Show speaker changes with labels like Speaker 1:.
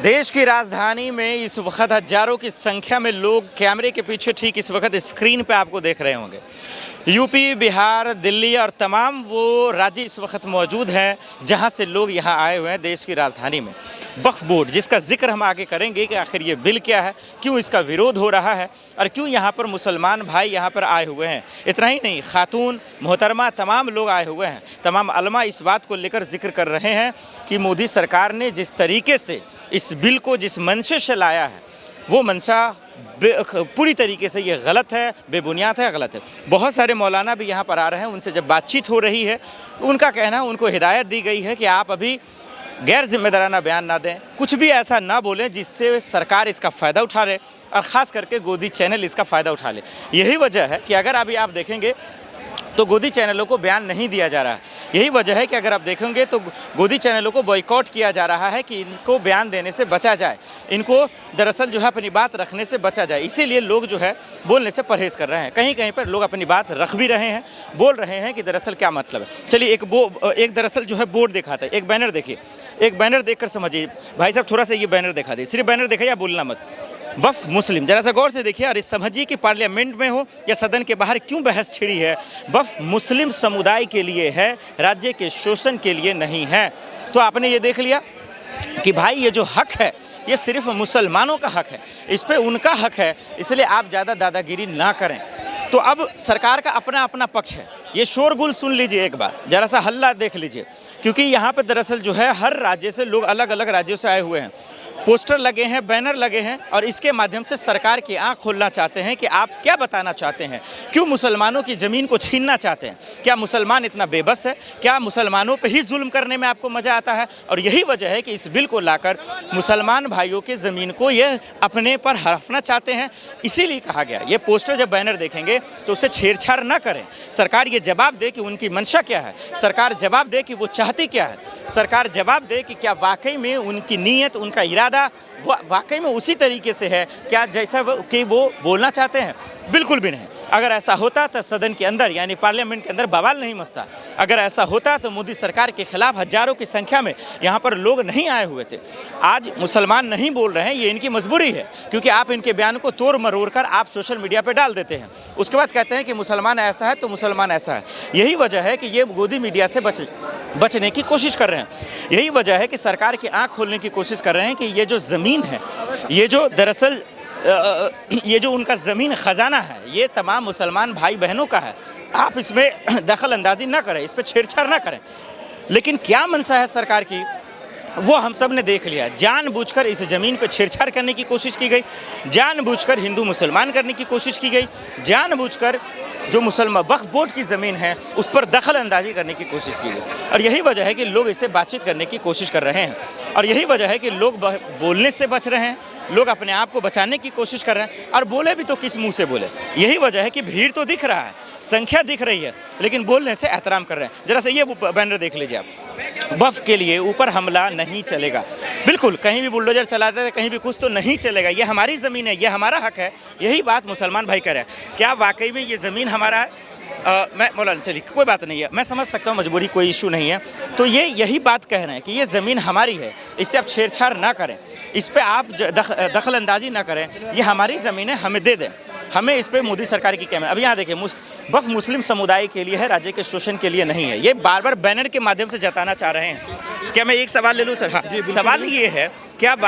Speaker 1: देश की राजधानी में इस वक्त हजारों की संख्या में लोग कैमरे के पीछे ठीक इस वक्त स्क्रीन पे आपको देख रहे होंगे। यूपी, बिहार, दिल्ली और तमाम वो राज्य इस वक्त मौजूद हैं जहां से लोग यहां आए हुए हैं देश की राजधानी में। वक्फ बोर्ड, जिसका जिक्र हम आगे करेंगे कि आखिर ये बिल क्या है, क्यों इसका विरोध हो रहा है और क्यों यहाँ पर मुसलमान भाई यहाँ पर आए हुए हैं। इतना ही नहीं, खातून, मोहतरमा, तमाम लोग आए हुए हैं। तमाम अलमा इस बात को लेकर जिक्र कर रहे हैं कि मोदी सरकार ने जिस तरीके से इस बिल को जिस मंशा से लाया है, वो मंशा पूरी तरीके से ये गलत है, बेबुनियाद है, गलत है। बहुत सारे मौलाना भी यहाँ पर आ रहे हैं, उनसे जब बातचीत हो रही है तो उनका कहना है, उनको हिदायत दी गई है कि आप अभी गैर जिम्मेदाराना बयान ना दें, कुछ भी ऐसा ना बोलें जिससे सरकार इसका फ़ायदा उठा ले और ख़ास करके गोदी चैनल इसका फ़ायदा उठा ले। यही वजह है कि अगर अभी आप देखेंगे तो गोदी चैनलों को बयान नहीं दिया जा रहा है। यही वजह है कि अगर आप देखेंगे तो गोदी चैनलों को बॉयकॉट किया जा रहा है कि इनको बयान देने से बचा जाए, इनको दरअसल जो है अपनी बात रखने से बचा जाए। इसीलिए लोग जो है बोलने से परहेज़ कर रहे हैं। कहीं कहीं पर लोग अपनी बात रख भी रहे हैं, बोल रहे हैं कि दरअसल क्या मतलब है। चलिए एक दरअसल जो है बोर्ड दिखाता है, एक बैनर देखिए, एक बैनर देखकर समझिए। भाई साहब थोड़ा सा ये बैनर दिखा दे, सिर्फ बैनर देखा या बोलना मत। वक्फ मुस्लिम, जरा सा गौर से देखिए और इस समझिए कि पार्लियामेंट में हो या सदन के बाहर क्यों बहस छिड़ी है। वक्फ मुस्लिम समुदाय के लिए है, राज्य के शोषण के लिए नहीं है। तो आपने ये देख लिया कि भाई ये जो हक है ये सिर्फ मुसलमानों का हक है, इस पे उनका हक है, इसलिए आप ज़्यादा दादागिरी ना करें। तो अब सरकार का अपना अपना पक्ष है। ये शोरगुल सुन लीजिए, एक बार जरा सा हल्ला देख लीजिए, क्योंकि यहाँ पर दरअसल जो है हर राज्य से लोग अलग अलग राज्यों से आए हुए हैं। पोस्टर लगे हैं, बैनर लगे हैं और इसके माध्यम से सरकार की आंख खोलना चाहते हैं कि आप क्या बताना चाहते हैं, क्यों मुसलमानों की ज़मीन को छीनना चाहते हैं। क्या मुसलमान इतना बेबस है? क्या मुसलमानों पे ही जुल्म करने में आपको मज़ा आता है? और यही वजह है कि इस बिल को लाकर मुसलमान भाइयों की ज़मीन को ये अपने पर हड़पना चाहते हैं। इसीलिए कहा गया, ये पोस्टर जब बैनर देखेंगे तो उसे छेड़छाड़ ना करें। सरकार ये जवाब दे कि उनकी मंशा क्या है, सरकार जवाब दे कि वो चाहती क्या है, सरकार जवाब दे कि क्या वाकई में उनकी नीयत, उनका इरादा वाकई में उसी तरीके से है क्या जैसा कि वो बोलना चाहते हैं। बिल्कुल भी नहीं। अगर ऐसा होता तो सदन के अंदर यानी पार्लियामेंट के अंदर बवाल नहीं मचता। अगर ऐसा होता तो मोदी सरकार के खिलाफ हजारों की संख्या में यहाँ पर लोग नहीं आए हुए थे। आज मुसलमान नहीं बोल रहे हैं, ये इनकी मजबूरी है, क्योंकि आप इनके बयान को तोड़ मरोड़ कर आप सोशल मीडिया पर डाल देते हैं। उसके बाद कहते हैं कि मुसलमान ऐसा है तो मुसलमान ऐसा है। यही वजह है कि ये गोदी मीडिया से बचने की कोशिश कर रहे हैं। यही वजह है कि सरकार की आँख खोलने की कोशिश कर रहे हैं कि ये जो ज़मीन है, ये जो दरअसल ये जो उनका ज़मीन ख़जाना है, ये तमाम मुसलमान भाई बहनों का है। आप इसमें दखल अंदाजी ना करें, इस पर छेड़छाड़ ना करें। लेकिन क्या मंशा है सरकार की, वो हम सब ने देख लिया। जानबूझकर इस ज़मीन पर छेड़छाड़ करने की कोशिश की गई, जानबूझकर हिंदू मुसलमान करने की कोशिश की गई, जानबूझकर जो मुसलमान वक्फ बोर्ड की ज़मीन है उस पर दखल अंदाजी करने की कोशिश की गई। और यही वजह है कि लोग इसे बातचीत करने की कोशिश कर रहे हैं। और यही वजह है कि लोग बोलने से बच रहे हैं, लोग अपने आप को बचाने की कोशिश कर रहे हैं। और बोले भी तो किस मुंह से बोले। यही वजह है कि भीड़ तो दिख रहा है, संख्या दिख रही है, लेकिन बोलने से एहतराम कर रहे हैं। जरा से ये बैनर देख लीजिए आप, वक्फ के लिए ऊपर हमला नहीं चलेगा। बिल्कुल, कहीं भी बुलडोजर चलाते हैं, कहीं भी कुछ तो नहीं चलेगा। ये हमारी ज़मीन है, ये हमारा हक है। यही बात मुसलमान भाई कर रहे हैं। क्या वाकई में ये ज़मीन हमारा है? मैं मौलाना, चलिए कोई बात नहीं है, मैं समझ सकता हूँ, मजबूरी, कोई इशू नहीं है। तो ये यही बात कह रहे हैं कि ये ज़मीन हमारी है, इससे आप छेड़छाड़ ना करें, इस पर आप दखल अंदाजी ना करें। ये हमारी ज़मीन है, हमें दे दें। हमें इस पर मोदी सरकार की कहना। अब यहाँ देखिए, वक्फ मुस्लिम समुदाय के लिए है, राज्य के शोषण के लिए नहीं है। ये बार बार बैनर के माध्यम से जताना चाह रहे हैं। क्या मैं एक सवाल ले लूँ सर? हाँ, सवाल ये है, क्या